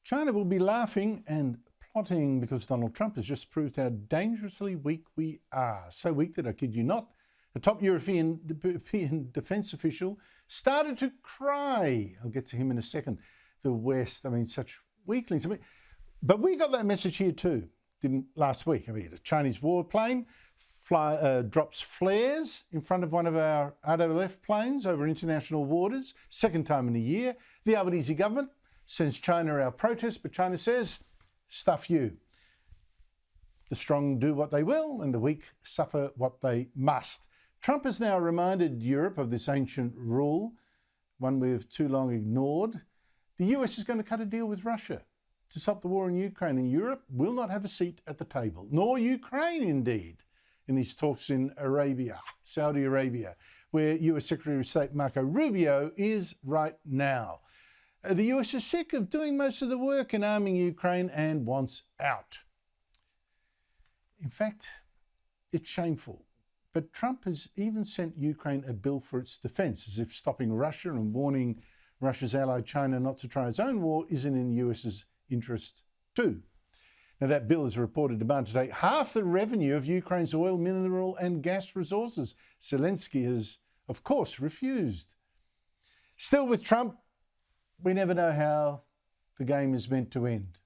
China will be laughing and plotting because Donald Trump has just proved how dangerously weak we are. So weak that, I kid you not, a top European defence official started to cry. I'll get to him in a second. The West, such weaklings. But we got that message here too, didn't last week. A Chinese warplane drops flares in front of one of our RAF planes over international waters, second time in a year. The Albanese government sends China our protest, but China says, stuff you. The strong do what they will and the weak suffer what they must. Trump has now reminded Europe of this ancient rule, one we've too long ignored. The US is going to cut a deal with Russia to stop the war in Ukraine, and Europe will not have a seat at the table, nor Ukraine indeed, in these talks in Arabia, Saudi Arabia, where US Secretary of State Marco Rubio is right now. The US is sick of doing most of the work in arming Ukraine and wants out. In fact, it's shameful. But Trump has even sent Ukraine a bill for its defence, as if stopping Russia and warning Russia's ally China not to try its own war isn't in the US's interest too. Now, that bill is reported to demand to take half the revenue of Ukraine's oil, mineral and gas resources. Zelensky has, of course, refused. Still with Trump, we never know how the game is meant to end.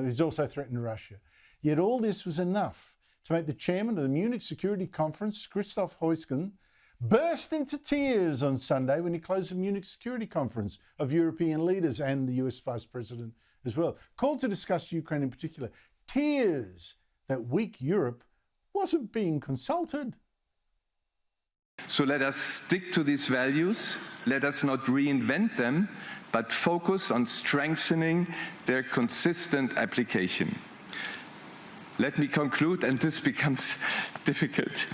He's also threatened Russia. Yet all this was enough to make the chairman of the Munich Security Conference, Christoph Heusgen, burst into tears on Sunday when he closed the Munich Security Conference of European leaders and the US Vice President as well, called to discuss Ukraine in particular. Tears that weak Europe wasn't being consulted. So let us stick to these values. Let us not reinvent them, but focus on strengthening their consistent application. Let me conclude, and this becomes difficult.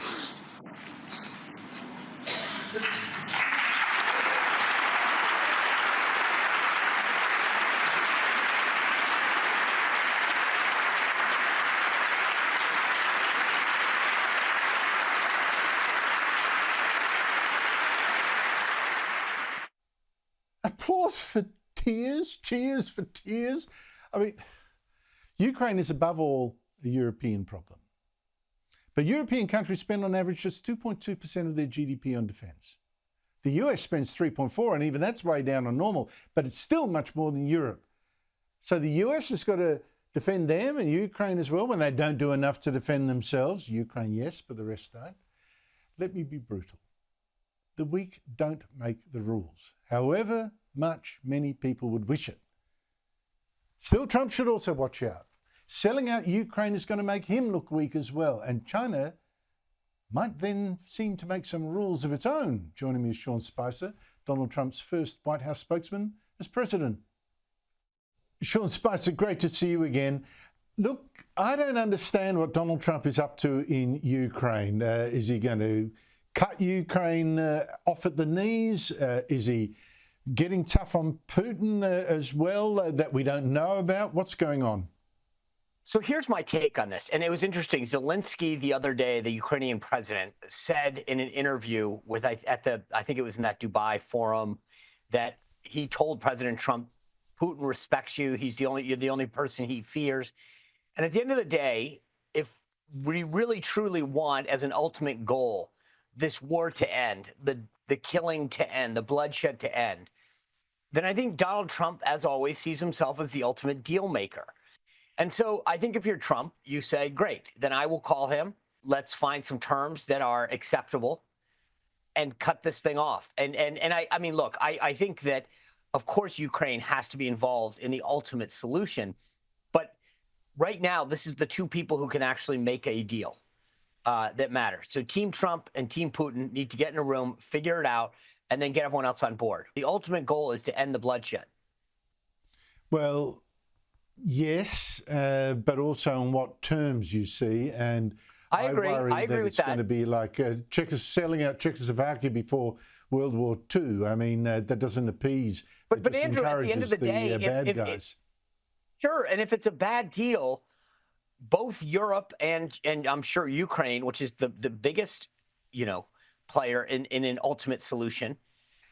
Applause for tears, cheers for tears. Ukraine is above all a European problem. But European countries spend on average just 2.2% of their GDP on defence. The US spends 3.4%, and even that's way down on normal, but it's still much more than Europe. So the US has got to defend them and Ukraine as well when they don't do enough to defend themselves. Ukraine, yes, but the rest don't. Let me be brutal. The weak don't make the rules, however much many people would wish it. Still, Trump should also watch out. Selling out Ukraine is going to make him look weak as well, and China might then seem to make some rules of its own. Joining me is Sean Spicer, Donald Trump's first White House spokesman as president. Sean Spicer, great to see you again. Look, I don't understand what Donald Trump is up to in Ukraine. Is he going to cut Ukraine off at the knees? Is he getting tough on Putin as well that we don't know about? What's going on? So here's my take on this. And it was interesting. Zelensky the other day, the Ukrainian president, said in an interview with I think it was in that Dubai forum, that he told President Trump, Putin respects you. You're the only person he fears. And at the end of the day, if we really truly want as an ultimate goal this war to end, the killing to end, the bloodshed to end, then I think Donald Trump, as always, sees himself as the ultimate deal maker. And so I think if you're Trump, you say, great, then I will call him. Let's find some terms that are acceptable and cut this thing off. And I mean, look, I think that, of course, Ukraine has to be involved in the ultimate solution. But right now, this is the two people who can actually make a deal that matters. So Team Trump and Team Putin need to get in a room, figure it out, and then get everyone else on board. The ultimate goal is to end the bloodshed. Well, yes, but also on what terms, you see. And I agree. worry that with it's that. going to be like selling out Czechoslovakia before World War II. I mean, that doesn't appease. But Andrew, at the end of the day, bad guys. Sure, and if it's a bad deal, both Europe and I'm sure Ukraine, which is the biggest, player in an ultimate solution,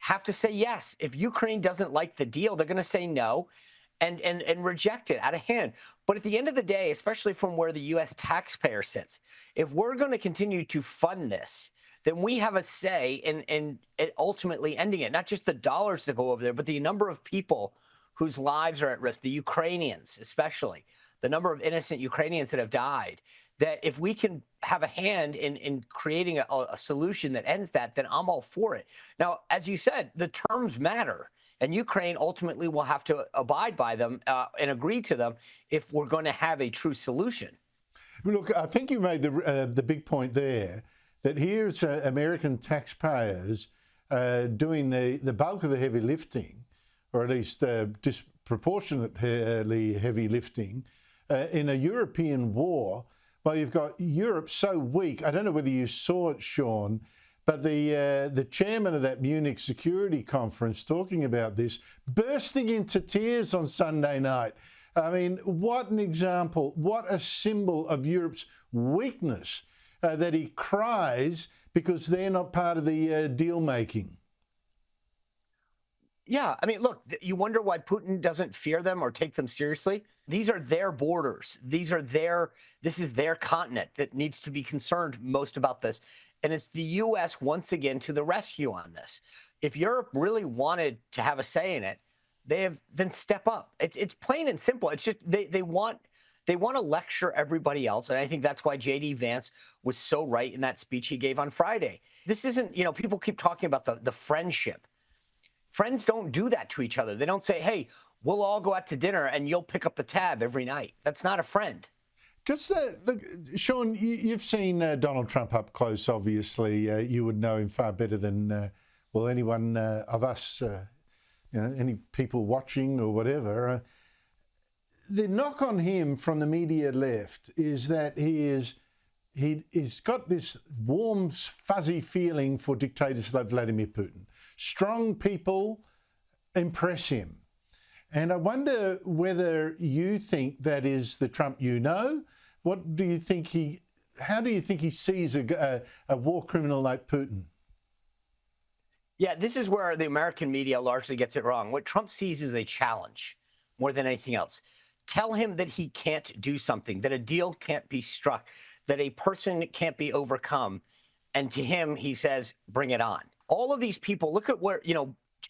have to say yes. If Ukraine doesn't like the deal, they're going to say no. and reject it out of hand. But at the end of the day, especially from where the U.S. taxpayer sits, if we're going to continue to fund this, then we have a say in ultimately ending it. Not just the dollars that go over there, but the number of people whose lives are at risk, the Ukrainians especially, the number of innocent Ukrainians that have died. That if we can have a hand in creating a solution that ends that, then I'm all for it. Now, as you said, the terms matter. And Ukraine ultimately will have to abide by them and agree to them if we're going to have a true solution. Look, I think you made the big point there, that here's American taxpayers doing the bulk of the heavy lifting, or at least disproportionately heavy lifting, in a European war. Well, you've got Europe so weak. I don't know whether you saw it, Sean, but the chairman of that Munich Security Conference talking about this, bursting into tears on Sunday night. I mean, what an example, what a symbol of Europe's weakness that he cries because they're not part of the deal making. Yeah, I mean, look, you wonder why Putin doesn't fear them or take them seriously. These are their borders. This is their continent that needs to be concerned most about this. And it's the U.S. once again to the rescue on this. If Europe really wanted to have a say in it, then step up. It's plain and simple. It's just they want to lecture everybody else. And I think that's why J.D. Vance was so right in that speech he gave on Friday. This isn't, people keep talking about the friendship. Friends don't do that to each other. They don't say, hey, we'll all go out to dinner and you'll pick up the tab every night. That's not a friend. Just look, Sean, you've seen Donald Trump up close, obviously. You would know him far better than, anyone of us, any people watching or whatever. The knock on him from the media left is that he's got this warm, fuzzy feeling for dictators like Vladimir Putin. Strong people impress him. And I wonder whether you think that is the Trump you know. What do you think how do you think he sees a war criminal like Putin? Yeah, this is where the American media largely gets it wrong. What Trump sees is a challenge more than anything else. Tell him that he can't do something, that a deal can't be struck, that a person can't be overcome. And to him, he says, bring it on. All of these people, look at where,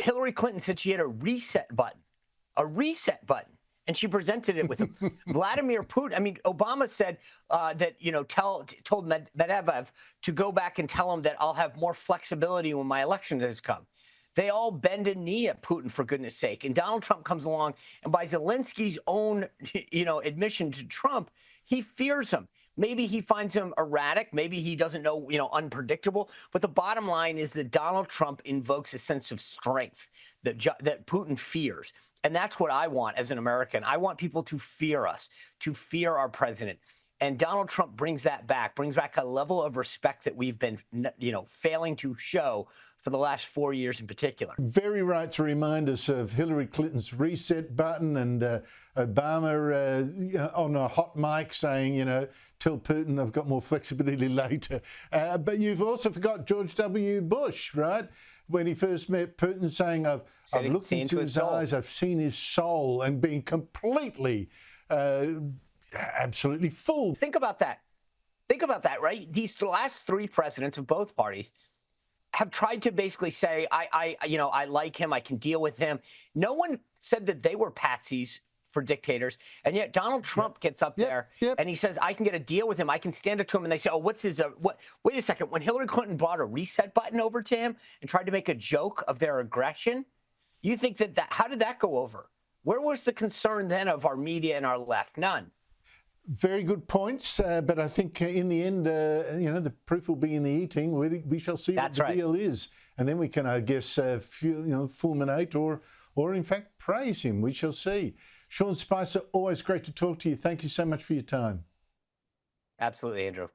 Hillary Clinton said she had a reset button, and she presented it with him. Vladimir Putin, Obama said that, told Medvedev to go back and tell him that I'll have more flexibility when my election has come. They all bend a knee at Putin, for goodness sake. And Donald Trump comes along, and by Zelensky's own, admission to Trump, he fears him. Maybe he finds him erratic. Maybe he doesn't know, unpredictable. But the bottom line is that Donald Trump invokes a sense of strength that Putin fears. And that's what I want as an American. I want people to fear us, to fear our president. And Donald Trump brings back a level of respect that we've been, failing to show for the last 4 years in particular. Very right to remind us of Hillary Clinton's reset button and Obama on a hot mic saying, tell Putin I've got more flexibility later. But you've also forgot George W. Bush, right? When he first met Putin, saying, I've looked into his eyes, I've seen his soul, and being completely, absolutely fooled. Think about that. Right? These last three presidents of both parties have tried to basically say, I like him, I can deal with him. No one said that they were patsies for dictators. And yet Donald Trump gets up there and he says, I can get a deal with him. I can stand up to him. And they say, oh, what's his, wait a second. When Hillary Clinton brought a reset button over to him and tried to make a joke of their aggression, you think how did that go over? Where was the concern then of our media and our left? None. Very good points, but I think in the end, the proof will be in the eating. We shall see what the deal is, and then we can, I guess, fulminate or in fact praise him. We shall see. Sean Spicer, always great to talk to you. Thank you so much for your time. Absolutely, Andrew.